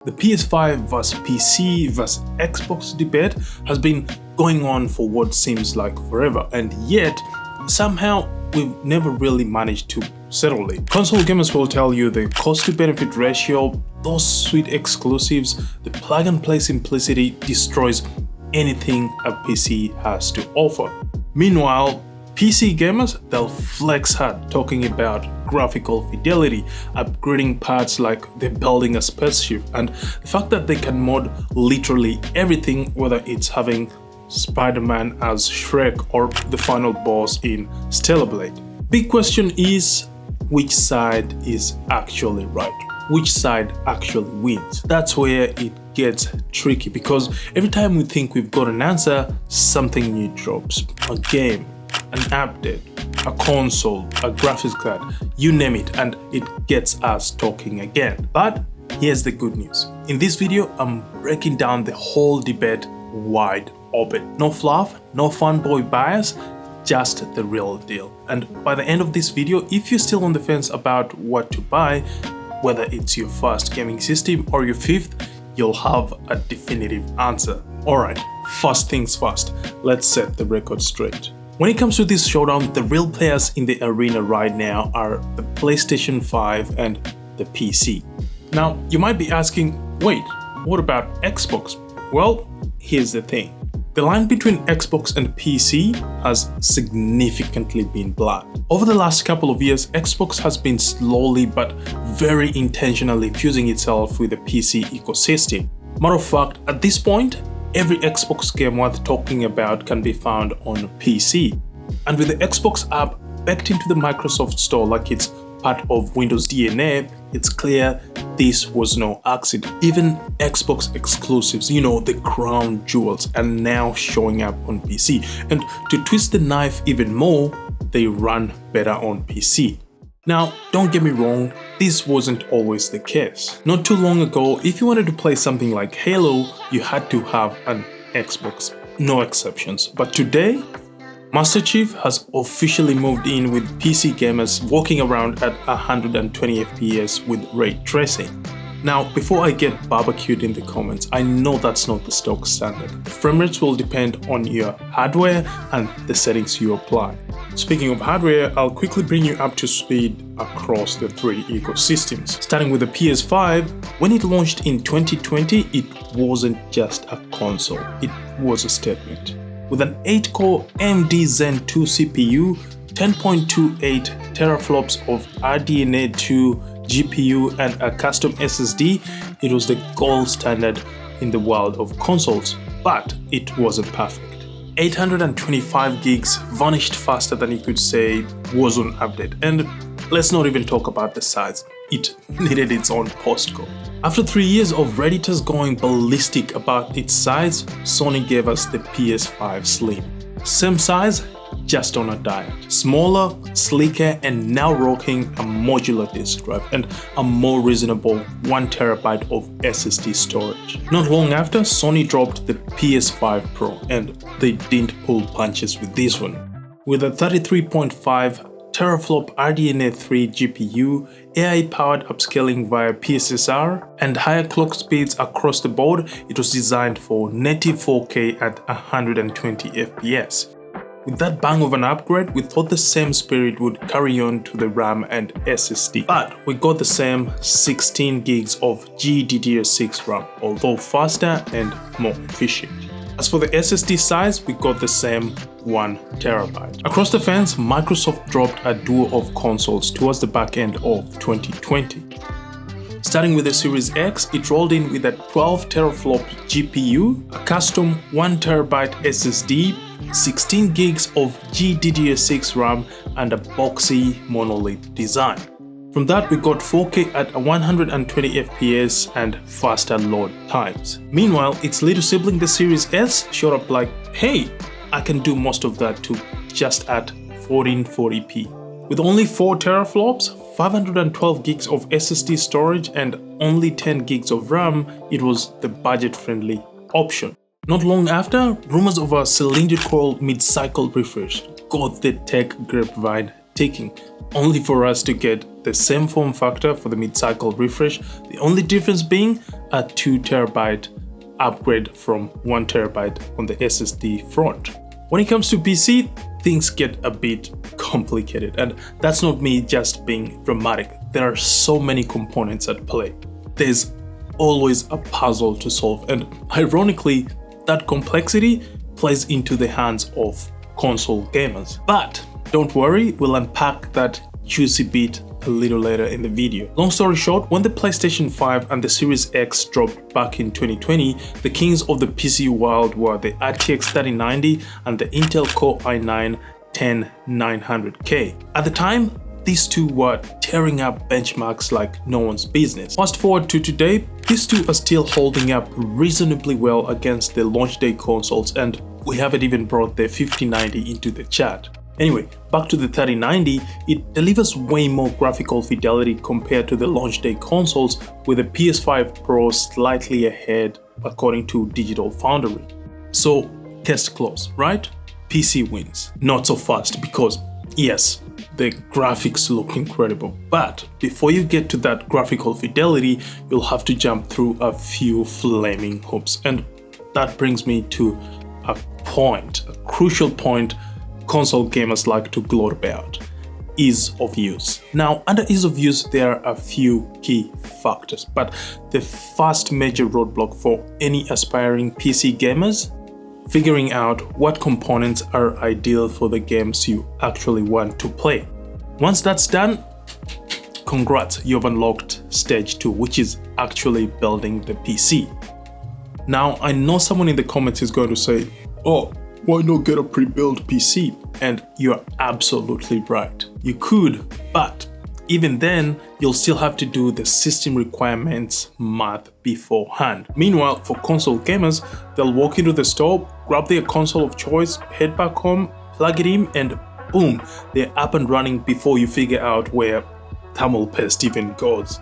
The PS5 vs PC vs Xbox debate has been going on for what seems like forever, and yet somehow we've never really managed to settle it. Console gamers will tell you the cost to benefit ratio, those sweet exclusives, the plug and play simplicity destroys anything a PC has to offer. Meanwhile, PC gamers, they'll flex hard talking about graphical fidelity, upgrading parts like they're building a spaceship, and the fact that they can mod literally everything, whether it's having Spider-Man as Shrek or the final boss in Stellar Blade. Big question is, which side is actually right? Which side actually wins? That's where it gets tricky, because every time we think we've got an answer, something new drops. A game, an update, a console, a graphics card, you name it, and it gets us talking again. But here's the good news. In this video, I'm breaking down the whole debate wide open. No fluff, no fanboy bias, just the real deal. And by the end of this video, if you're still on the fence about what to buy, whether it's your first gaming system or your fifth, you'll have a definitive answer. Alright, first things first, let's set the record straight. When it comes to this showdown, the real players in the arena right now are the PlayStation 5 and the PC. Now, you might be asking, wait, what about Xbox? Well, here's the thing. The line between Xbox and PC has significantly been blurred. Over the last couple of years, Xbox has been slowly but very intentionally fusing itself with the PC ecosystem. Matter of fact, at this point, every Xbox game worth talking about can be found on PC. And with the Xbox app backed into the Microsoft Store like it's part of Windows DNA, it's clear this was no accident. Even Xbox exclusives, the crown jewels, are now showing up on PC. And to twist the knife even more, they run better on PC. Now, don't get me wrong, this wasn't always the case. Not too long ago, if you wanted to play something like Halo, you had to have an Xbox, no exceptions. But today, Master Chief has officially moved in with PC gamers walking around at 120 FPS with ray tracing. Now, before I get barbecued in the comments, I know that's not the stock standard. The frame rates will depend on your hardware and the settings you apply. Speaking of hardware, I'll quickly bring you up to speed across the three ecosystems. Starting with the PS5, when it launched in 2020, it wasn't just a console, it was a statement. With an 8-core AMD Zen 2 CPU, 10.28 teraflops of RDNA 2 GPU and a custom SSD, it was the gold standard in the world of consoles, but it wasn't perfect. 825 gigs vanished faster than you could say was on update, and let's not even talk about the size. It needed its own postcode. After 3 years of Redditors going ballistic about its size, Sony gave us the PS5 Slim. Same size, just on a diet. Smaller, sleeker, and now rocking a modular disk drive and a more reasonable 1TB of SSD storage. Not long after, Sony dropped the PS5 Pro, and they didn't pull punches with this one. With a 33.5 teraflop RDNA 3 GPU, AI-powered upscaling via PSSR, and higher clock speeds across the board, it was designed for native 4K at 120 FPS. With that bang of an upgrade, we thought the same spirit would carry on to the RAM and SSD. But we got the same 16 gigs of GDDR6 RAM, although faster and more efficient. As for the SSD size, we got the same 1TB. Across the fence, Microsoft dropped a duo of consoles towards the back end of 2020. Starting with the Series X, it rolled in with a 12 teraflop GPU, a custom 1TB SSD, 16 gigs of GDDR6 RAM, and a boxy monolith design. From that, we got 4K at 120 FPS and faster load times. Meanwhile, its little sibling, the Series S, showed up like, hey, I can do most of that too, just at 1440p. With only 4 teraflops, 512 gigs of SSD storage, and only 10 gigs of RAM, it was the budget-friendly option. Not long after, rumors of a cylindrical mid-cycle refresh got the tech grapevine ticking, only for us to get the same form factor for the mid-cycle refresh, the only difference being a 2TB upgrade from 1TB on the SSD front. When it comes to PC, things get a bit complicated, and that's not me just being dramatic. There are so many components at play. There's always a puzzle to solve, and ironically, that complexity plays into the hands of console gamers. But don't worry, we'll unpack that juicy bit a little later in the video. Long story short, when the PlayStation 5 and the Series X dropped back in 2020, the kings of the PC world were the RTX 3090 and the Intel Core i9-10900K. At the time, these two were tearing up benchmarks like no one's business. Fast forward to today, these two are still holding up reasonably well against the launch day consoles, and we haven't even brought the 5090 into the chat. Anyway, back to the 3090, it delivers way more graphical fidelity compared to the launch day consoles, with the PS5 Pro slightly ahead according to Digital Foundry. So, case closed, right? PC wins. Not so fast because, yes, the graphics look incredible, but before you get to that graphical fidelity, you'll have to jump through a few flaming hoops. And that brings me to a crucial point console gamers like to gloat about: ease of use. Now, under ease of use, there are a few key factors, but the first major roadblock for any aspiring PC gamers: figuring out what components are ideal for the games you actually want to play. Once that's done, congrats, you've unlocked stage 2, which is actually building the PC. Now, I know someone in the comments is going to say, "Oh, why not get a pre-built PC?" And you're absolutely right. You could, but even then, you'll still have to do the system requirements math beforehand. Meanwhile, for console gamers, they'll walk into the store, grab their console of choice, head back home, plug it in, and boom, they're up and running before you figure out where thermal paste even goes.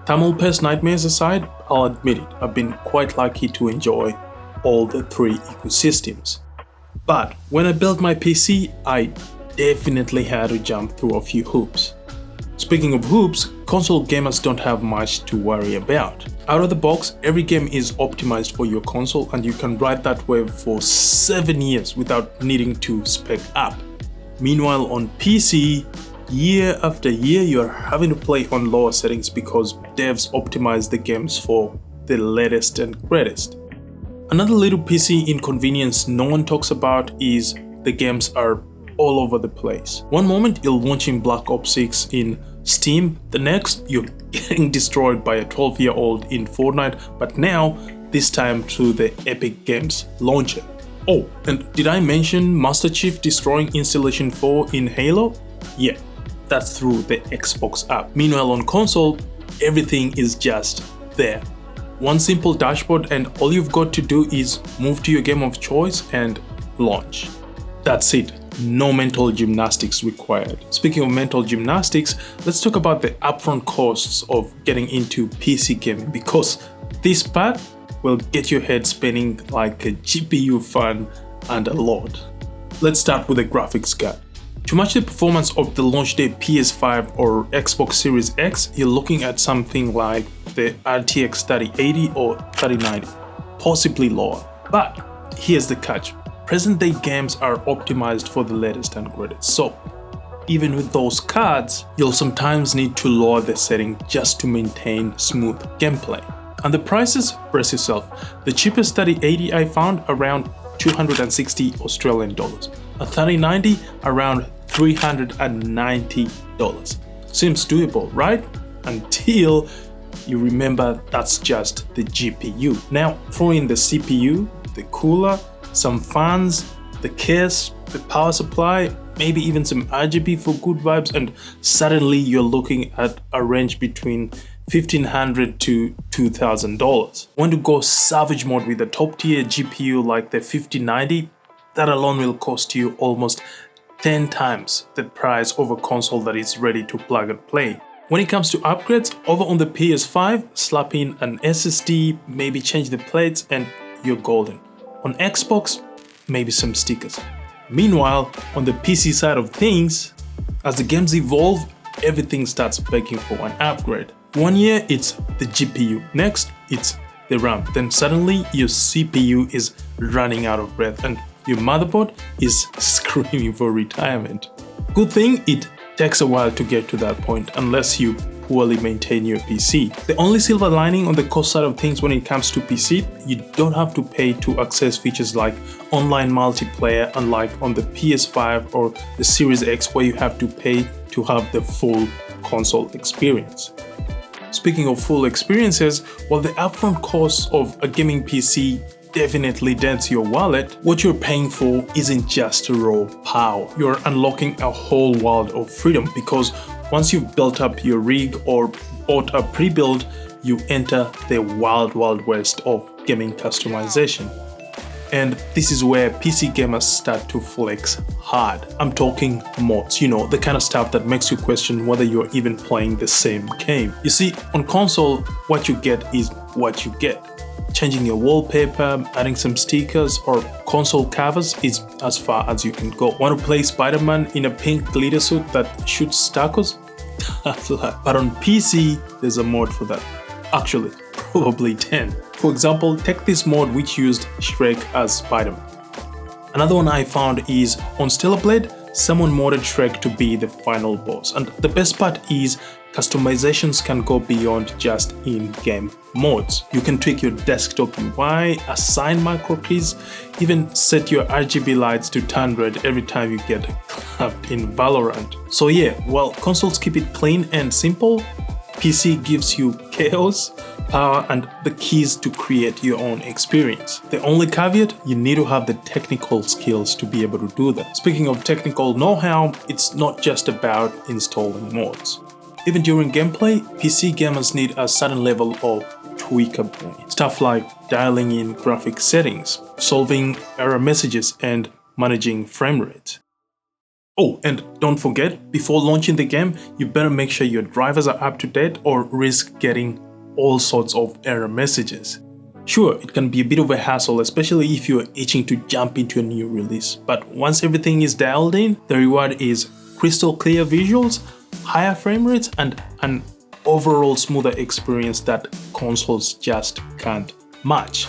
Thermal paste nightmares aside, I'll admit it, I've been quite lucky to enjoy all the three ecosystems. But when I built my PC, I definitely had to jump through a few hoops. Speaking of hoops, console gamers don't have much to worry about. Out of the box, every game is optimized for your console, and you can ride that wave for 7 years without needing to spec up. Meanwhile, on PC, year after year, you're having to play on lower settings because devs optimize the games for the latest and greatest. Another little PC inconvenience no one talks about is the games are all over the place. One moment you're launching Black Ops 6 in Steam, the next you're getting destroyed by a 12-year-old in Fortnite, but now this time through the Epic Games launcher. Oh, and did I mention Master Chief destroying Installation 4 in Halo? Yeah, that's through the Xbox app. Meanwhile on console, everything is just there. One simple dashboard, and all you've got to do is move to your game of choice and launch. That's it. No mental gymnastics required. Speaking of mental gymnastics, let's talk about the upfront costs of getting into PC gaming, because this part will get your head spinning like a GPU fan and a lot. Let's start with the graphics card. To match the performance of the launch day PS5 or Xbox Series X, you're looking at something like the RTX 3080 or 3090, possibly lower. But here's the catch. Present day games are optimized for the latest and greatest, so even with those cards, you'll sometimes need to lower the setting just to maintain smooth gameplay. And the prices, brace yourself. The cheapest 3080 I found around 260 Australian dollars. A 3090 around $390. Seems doable, right? Until you remember that's just the GPU. Now throw in the CPU, the cooler, some fans, the case, the power supply, maybe even some RGB for good vibes, and suddenly you're looking at a range between $1,500 to $2,000. Want to go savage mode with a top tier GPU like the 5090? That alone will cost you almost 10 times the price of a console that is ready to plug and play. When it comes to upgrades, over on the PS5, slap in an SSD, maybe change the plates, and you're golden. On Xbox, maybe some stickers. Meanwhile, on the PC side of things, As the games evolve, everything starts begging for an upgrade. One year it's the GPU, next it's the RAM, then suddenly your CPU is running out of breath and your motherboard is screaming for retirement. Good thing it takes a while to get to that point unless you poorly maintain your PC. The only silver lining on the cost side of things when it comes to PC, you don't have to pay to access features like online multiplayer, unlike on the PS5 or the Series X where you have to pay to have the full console experience. Speaking of full experiences, while the upfront cost of a gaming PC definitely dents your wallet, what you're paying for isn't just raw power. You're unlocking a whole world of freedom because once you've built up your rig or bought a pre-build, you enter the wild west of gaming customization. And this is where PC gamers start to flex hard. I'm talking mods, the kind of stuff that makes you question whether you're even playing the same game. You see, on console, what you get is what you get. Changing your wallpaper, adding some stickers or console covers is as far as you can go. Want to play Spider-Man in a pink glitter suit that shoots tacos? But on PC, there's a mod for that. Actually, probably 10. For example, take this mod which used Shrek as Spider-Man. Another one I found is on Stellar Blade, someone modded Shrek to be the final boss. And the best part is customizations can go beyond just in-game mods. You can tweak your desktop UI, assign micro keys, even set your RGB lights to turn red every time you get clapped in Valorant. So yeah, while consoles keep it clean and simple, PC gives you chaos, power, and the keys to create your own experience. The only caveat, you need to have the technical skills to be able to do that. Speaking of technical know-how, it's not just about installing mods. Even during gameplay, PC gamers need a certain level of tweaker brain. Stuff like dialing in graphic settings, solving error messages, and managing frame rate. Oh, and don't forget, before launching the game, you better make sure your drivers are up to date or risk getting all sorts of error messages. Sure, it can be a bit of a hassle, especially if you're itching to jump into a new release, but once everything is dialed in, the reward is crystal clear visuals, higher frame rates, and an overall smoother experience that consoles just can't match.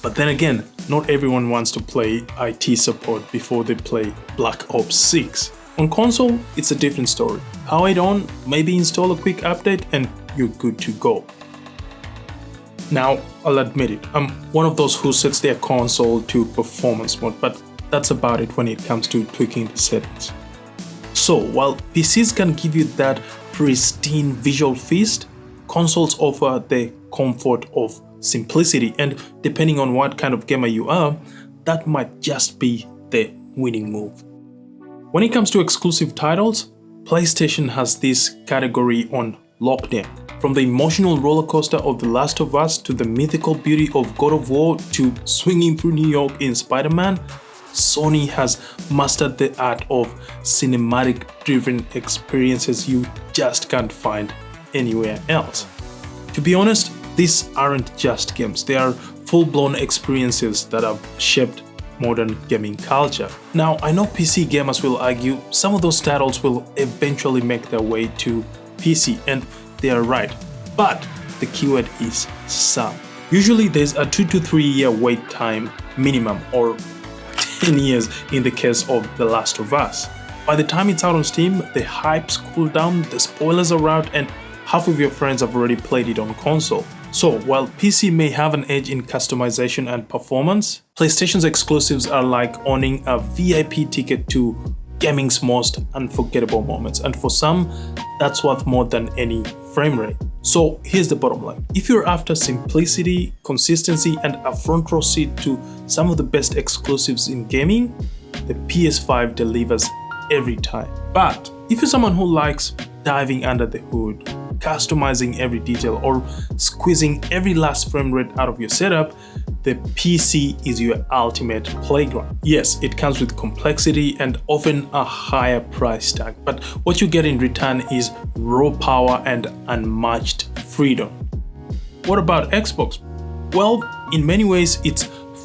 But then again, not everyone wants to play IT support before they play Black Ops 6. On console, it's a different story. Power it on, maybe install a quick update, and you're good to go. Now, I'll admit it, I'm one of those who sets their console to performance mode, but that's about it when it comes to tweaking the settings. So, while PCs can give you that pristine visual feast, consoles offer the comfort of simplicity, and depending on what kind of gamer you are, that might just be the winning move. When it comes to exclusive titles, PlayStation has this category on lockdown. From the emotional rollercoaster of The Last of Us to the mythical beauty of God of War to swinging through New York in Spider-Man, Sony has mastered the art of cinematic-driven experiences you just can't find anywhere else. To be honest, these aren't just games, they are full-blown experiences that have shaped modern gaming culture. Now, I know PC gamers will argue some of those titles will eventually make their way to PC, and they are right, but the keyword is some. Usually there's a 2 to 3 year wait time minimum, or 10 years in the case of The Last of Us. By the time it's out on Steam, the hype's cooled down, the spoilers are out, and half of your friends have already played it on console. So while PC may have an edge in customization and performance, PlayStation's exclusives are like owning a VIP ticket to gaming's most unforgettable moments, and for some, that's worth more than any frame rate. So here's the bottom line. If you're after simplicity, consistency, and a front row seat to some of the best exclusives in gaming, the PS5 delivers every time. But if you're someone who likes diving under the hood, customizing every detail, or squeezing every last frame rate out of your setup, the PC is your ultimate playground. Yes, it comes with complexity and often a higher price tag, but what you get in return is raw power and unmatched freedom. What about Xbox? Well, in many ways, it's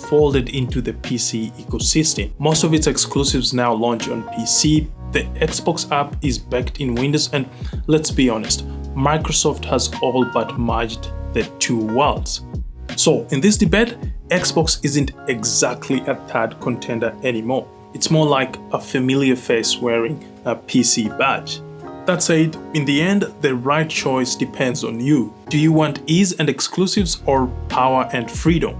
folded into the PC ecosystem. Most of its exclusives now launch on PC, The Xbox app is backed in Windows, and let's be honest, Microsoft has all but merged the two worlds. So in this debate, Xbox isn't exactly a third contender anymore. It's more like a familiar face wearing a PC badge. That said, in the end, the right choice depends on you. Do you want ease and exclusives or power and freedom?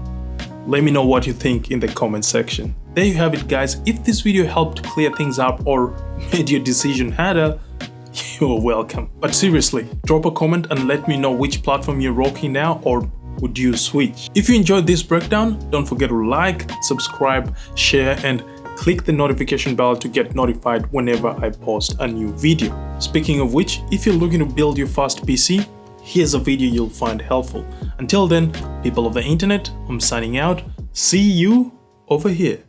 Let me know what you think in the comment section. There you have it, guys. If this video helped clear things up or made your decision harder, you're welcome. But seriously, drop a comment and let me know which platform you're rocking now, or would you switch? If you enjoyed this breakdown, don't forget to like, subscribe, share, and click the notification bell to get notified whenever I post a new video. Speaking of which, if you're looking to build your first PC, here's a video you'll find helpful. Until then, people of the internet, I'm signing out. See you over here.